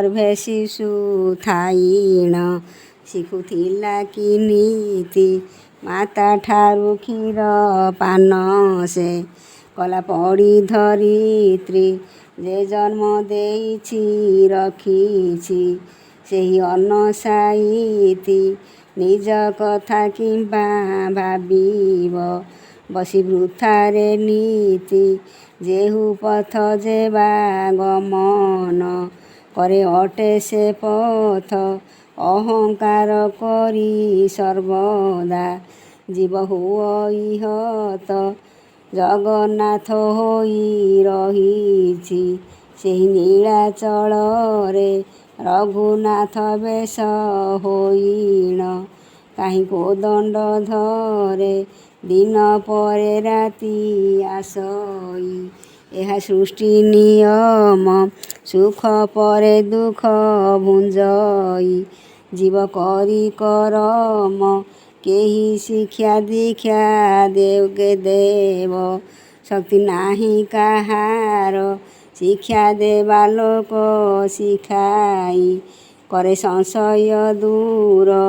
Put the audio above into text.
ଗର୍ଭେ ଶିଶୁ ଥାଇଣ ଶିଖୁଥିଲା କି ନୀତି ମାତା ଠାରୁ କ୍ଷୀର ପାନ ସେ କଲା ପଡ଼ି ଧରିତ୍ରୀ ଯେ ଜନ୍ମ ଦେଇଛି ରଖିଛି ସେହି ଅନ୍ନ ସାଇତି ନିଜ କଥା କିମ୍ବା ଭାବିବ ବସି ବୃଥାରେ ନୀତି ଯେହୁ ପଥ ଯେବା ଗମନ କରେ ଅଟେ ସେ ପଥ ଅହଙ୍କାର କରି ସର୍ବଦା ଜୀବ ହୁଅ ଇହତ ଜଗନ୍ନାଥ ହୋଇ ରହିଛି ସେହି ନୀଳାଚଳରେ ରଘୁନାଥ ବେଶ ହୋଇଣ କାହିଁ କୋଦଣ୍ଡ ଧରେ ଦିନ ପରେ ରାତି ଆସଇ ଏହା ସୃଷ୍ଟି ନିୟମ ସୁଖ ପରେ ଦୁଃଖ ଭୁଞ୍ଜଇ ଜୀବ କରି କରମ କେହି ଶିକ୍ଷା ଦୀକ୍ଷା ଦେବ ଶକ୍ତି ନାହିଁ କାହାର ଶିକ୍ଷା ଦେବା ଲୋକ ଶିଖାଇ କରେ ସଂଶୟ ଦୂର